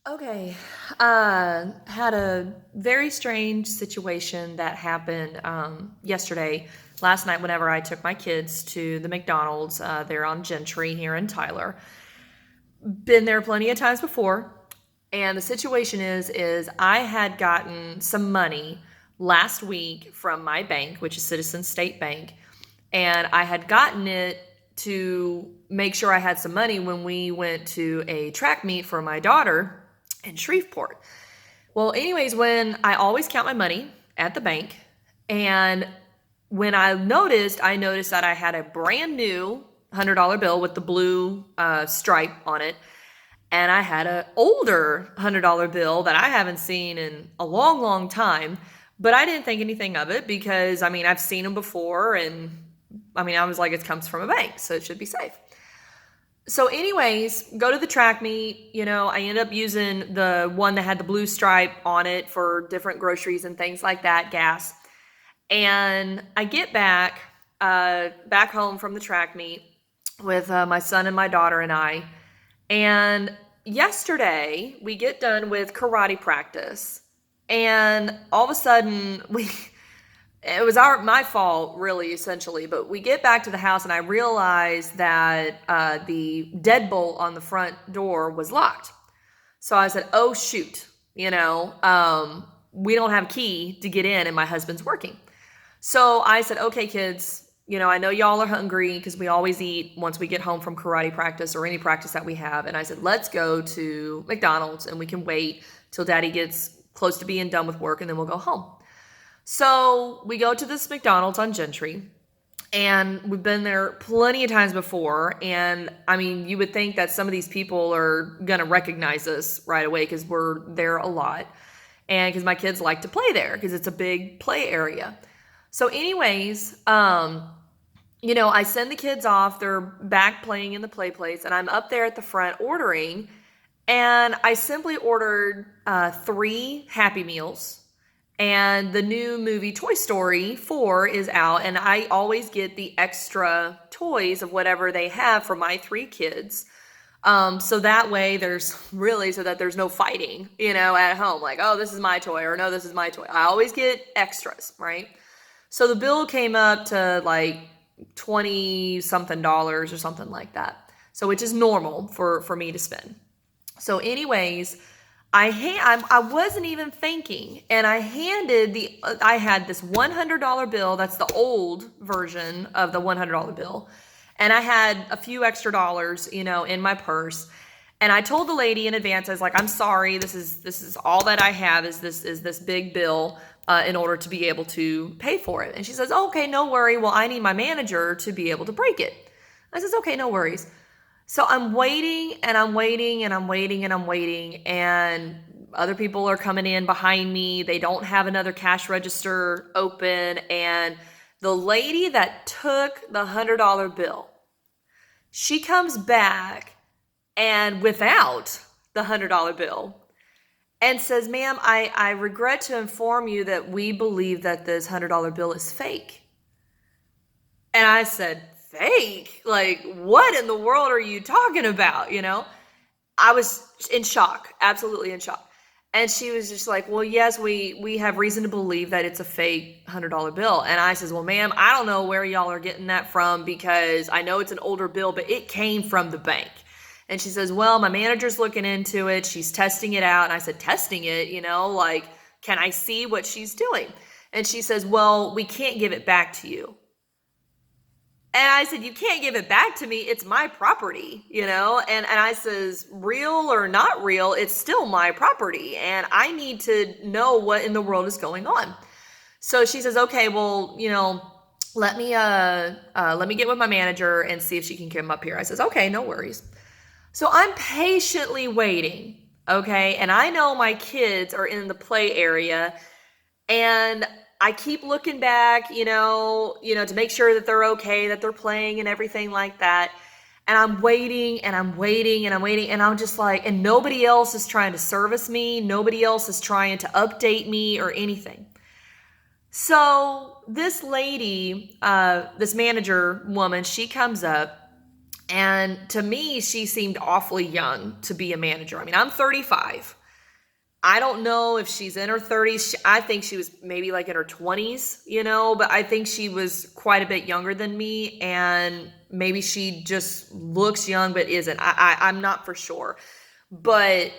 Okay. Had a very strange situation that happened yesterday, last night, whenever I took my kids to the McDonald's. They're on Gentry here in Tyler. Been there plenty of times before. And the situation is I had gotten some money last week from my bank, which is Citizen State Bank, and I had gotten it to make sure I had some money when we went to a track meet for my daughter in Shreveport. Well, anyways, when I always count my money at the bank, and when I noticed that I had a brand new $100 bill with the blue stripe on it, and I had an older $100 bill that I haven't seen in a long, long time. But I didn't think anything of it because, I mean, I've seen them before, and I mean, I was like, it comes from a bank, so it should be safe. So, anyways, go to the track meet. I ended up using the one that had the blue stripe on it for different groceries and things like that, gas. And I get back home from the track meet with my son and my daughter and I. And yesterday we get done with karate practice, and all of a sudden it was my fault, really, essentially. But we get back to the house, and I realize that the deadbolt on the front door was locked. So I said, "Oh shoot, we don't have a key to get in, and my husband's working." So I said, "Okay, kids, I know y'all are hungry because we always eat once we get home from karate practice or any practice that we have." And I said, "Let's go to McDonald's, and we can wait till Daddy gets close to being done with work, and then we'll go home." So we go to this McDonald's on Gentry, and we've been there plenty of times before. And I mean, you would think that some of these people are going to recognize us right away because we're there a lot. And because my kids like to play there because it's a big play area. So anyways, I send the kids off. They're back playing in the play place, and I'm up there at the front ordering. And I simply ordered 3 Happy Meals. And the new movie Toy Story 4 is out, and I always get the extra toys of whatever they have for my 3 kids. So that way so that there's no fighting, at home. Like, oh, this is my toy, or no, this is my toy. I always get extras, right? So the bill came up to like 20 something dollars or something like that. So which is normal for me to spend. So anyways, I wasn't even thinking, and I had this $100 bill. That's the old version of the $100 bill. And I had a few extra dollars, in my purse. And I told the lady in advance, I was like, "I'm sorry, this is all that I have is this big bill in order to be able to pay for it." And she says, "Oh, okay, no worry. Well, I need my manager to be able to break it." I says, "Okay, no worries." So I'm waiting, and I'm waiting, and I'm waiting, and I'm waiting, and other people are coming in behind me. They don't have another cash register open, and the lady that took the $100 bill, she comes back and without the $100 bill and says, "Ma'am, I regret to inform you that we believe that this $100 bill is fake." And I said, "Fake? Like, what in the world are you talking about?" I was in shock, absolutely in shock. And she was just like, "Well, yes, we have reason to believe that it's a fake $100 bill." And I says, "Well, ma'am, I don't know where y'all are getting that from because I know it's an older bill, but it came from the bank." And she says, "Well, my manager's looking into it. She's testing it out." And I said, "Testing it? Like, can I see what she's doing?" And she says, "Well, we can't give it back to you." And I said, "You can't give it back to me. It's my property, And I says, "Real or not real, it's still my property. And I need to know what in the world is going on." So she says, "Okay, well, let me get with my manager and see if she can come up here." I says, "Okay, no worries." So I'm patiently waiting, okay? And I know my kids are in the play area, and I keep looking back, to make sure that they're okay, that they're playing and everything like that. And I'm waiting, and I'm waiting, and I'm waiting, and I'm just like, and nobody else is trying to service me. Nobody else is trying to update me or anything. So this lady, this manager woman, she comes up, And to me, she seemed awfully young to be a manager. I mean, I'm 35. I don't know if she's in her 30s. I think she was maybe like in her 20s, but I think she was quite a bit younger than me. And maybe she just looks young, but isn't. I'm not for sure. But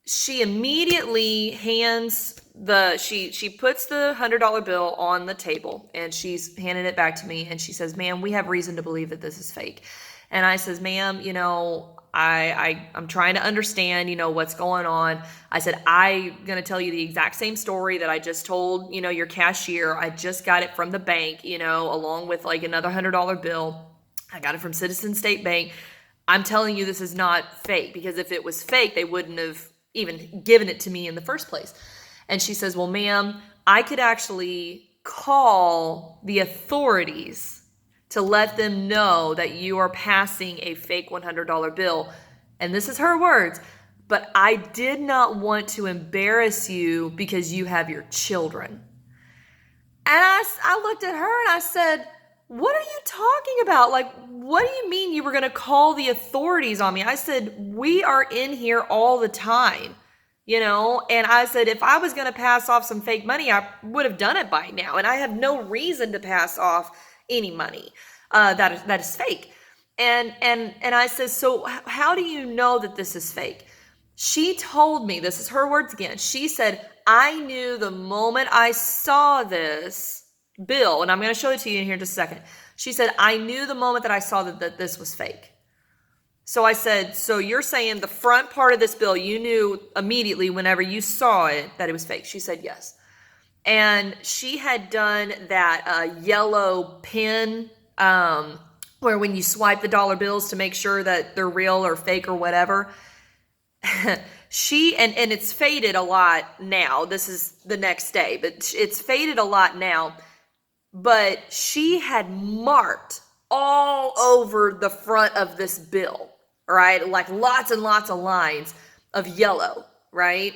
she immediately she puts the $100 bill on the table, and she's handing it back to me, and she says, "Ma'am, we have reason to believe that this is fake." And I says, "Ma'am, I'm trying to understand, what's going on." I said, "I'm going to tell you the exact same story that I just told, your cashier. I just got it from the bank, along with like another $100 bill. I got it from Citizen State Bank. I'm telling you this is not fake, because if it was fake, they wouldn't have even given it to me in the first place." And she says, "Well, ma'am, I could actually call the authorities to let them know that you are passing a fake $100 bill." And this is her words, "But I did not want to embarrass you because you have your children." And I looked at her and I said, "What are you talking about? Like, what do you mean you were going to call the authorities on me?" I said, "We are in here all the time, and I said, if I was going to pass off some fake money, I would have done it by now. And I have no reason to pass off any money that is fake." And I said, "So how do you know that this is fake?" She told me, this is her words again. She said, "I knew the moment I saw this bill," and I'm going to show it to you in here in just a second. She said, "I knew the moment that I saw that this was fake." So I said, "So you're saying the front part of this bill, you knew immediately whenever you saw it that it was fake?" She said, "Yes." And she had done that yellow pen where when you swipe the dollar bills to make sure that they're real or fake or whatever. And it's faded a lot now. This is the next day, but it's faded a lot now. But she had marked all over the front of this bill, right? Like lots and lots of lines of yellow, right?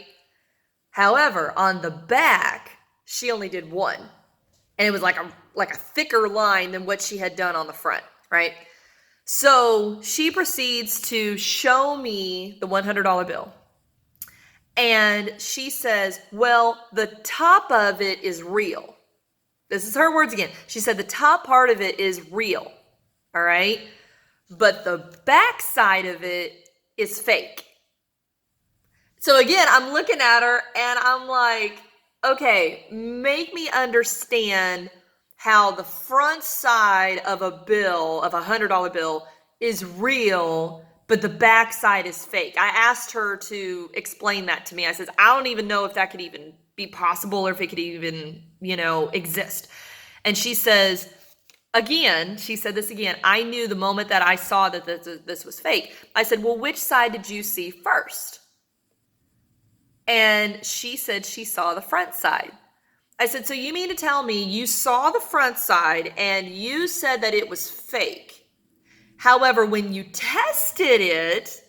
However, on the back, she only did one. And it was like a thicker line than what she had done on the front, right? So she proceeds to show me the $100 bill. And she says, "Well, the top of it is real." This is her words again. She said, "The top part of it is real, all right? But the back side of it is fake." So again, I'm looking at her and I'm like, okay, make me understand how the front side of a bill, of a $100 bill, is real, but the back side is fake. I asked her to explain that to me. I said, I don't even know if that could even be possible or if it could even, exist. And she says, again, she said this again, "I knew the moment that I saw that this was fake." I said, "Well, which side did you see first?" And she said she saw the front side. I said, "So you mean to tell me you saw the front side and you said that it was fake? However, when you tested it,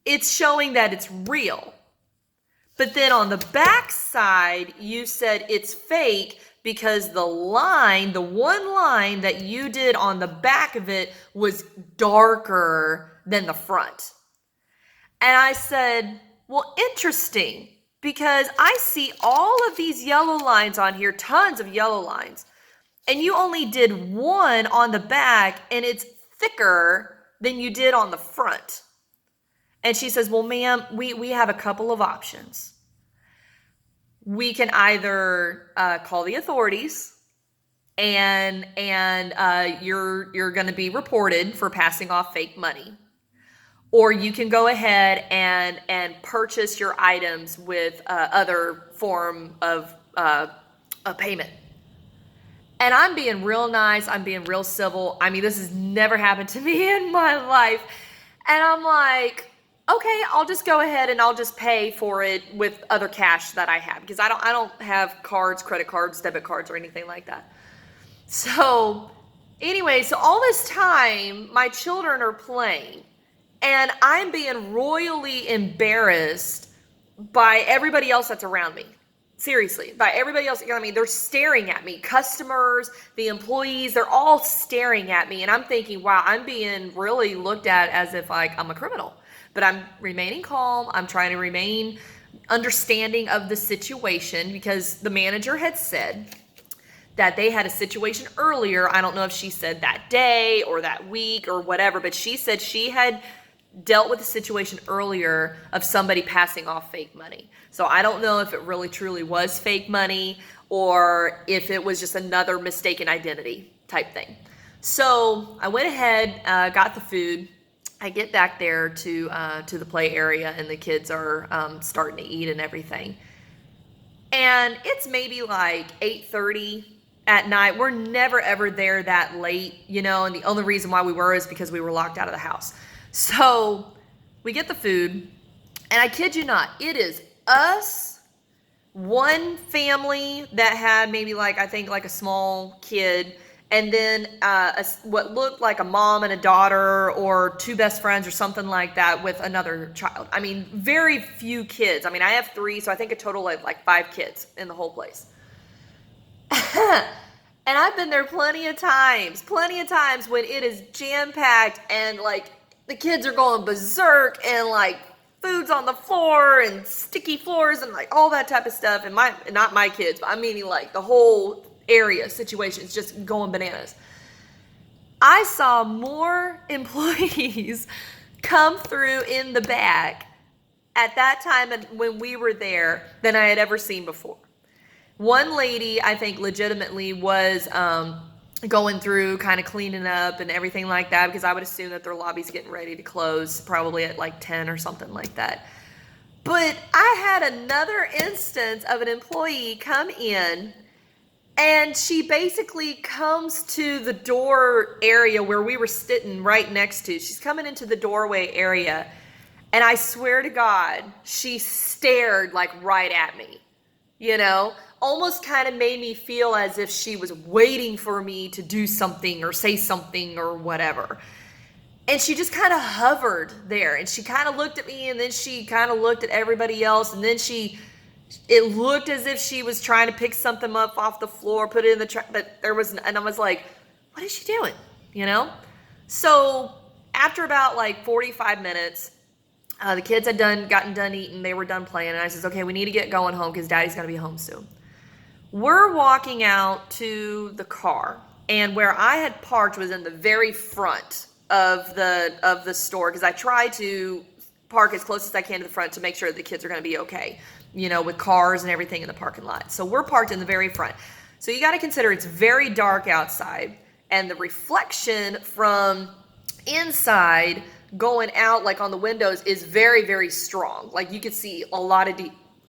it's showing that it's real. But then on the back side, you said it's fake because the one line that you did on the back of it was darker than the front." And I said, "Well, interesting, because I see all of these yellow lines on here, tons of yellow lines, and you only did one on the back and it's thicker than you did on the front." And she says, "Well, ma'am, we have a couple of options. We can either call the authorities and you're going to be reported for passing off fake money. Or you can go ahead and purchase your items with other form of a payment." And I'm being real nice. I'm being real civil. I mean, this has never happened to me in my life. And I'm like, okay, I'll just go ahead and I'll just pay for it with other cash that I have, because I don't have cards, credit cards, debit cards, or anything like that. So anyway, so all this time, my children are playing. And I'm being royally embarrassed by everybody else that's around me. Seriously, by everybody else. I mean, they're staring at me. Customers, the employees, they're all staring at me. And I'm thinking, wow, I'm being really looked at as if like I'm a criminal. But I'm remaining calm. I'm trying to remain understanding of the situation because the manager had said that they had a situation earlier. I don't know if she said that day or that week or whatever, but she said she had dealt with a situation earlier of somebody passing off fake money. So I don't know if it really truly was fake money or if it was just another mistaken identity type thing. So I went ahead, got the food. I get back there to the play area and the kids are starting to eat and everything. And it's maybe like 8:30 at night. We're never ever there that late, and the only reason why we were is because we were locked out of the house. So we get the food, and I kid you not, it is us, one family that had maybe I think a small kid, and then what looked like a mom and a daughter or two best friends or something like that with another child. I mean, very few kids. I mean, I have 3, so I think a total of 5 kids in the whole place. And I've been there plenty of times when it is jam-packed and the kids are going berserk and food's on the floor and sticky floors and all that type of stuff. And not my kids, but I'm meaning the whole area situation is just going bananas. I saw more employees come through in the back at that time and when we were there than I had ever seen before. One lady, I think, legitimately was going through, kind of cleaning up and everything like that, because I would assume that their lobby's getting ready to close, probably at 10 or something like that. But I had another instance of an employee come in, and she basically comes to the door area where we were sitting right next to. She's coming into the doorway area, and I swear to God, she stared right at me, almost kind of made me feel as if she was waiting for me to do something or say something or whatever. And she just kind of hovered there, and she kind of looked at me, and then she kind of looked at everybody else, and then it looked as if she was trying to pick something up off the floor, put it in the trash, but and I was like, what is she doing? So after about 45 minutes, the kids had gotten done eating, they were done playing, and I says, okay, we need to get going home because Daddy's gonna be home soon. We're walking out to the car, and where I had parked was in the very front of the store, because I try to park as close as I can to the front to make sure that the kids are going to be okay, with cars and everything in the parking lot. So we're parked in the very front. So you got to consider it's very dark outside, and the reflection from inside going out on the windows is very, very strong. You could see a lot of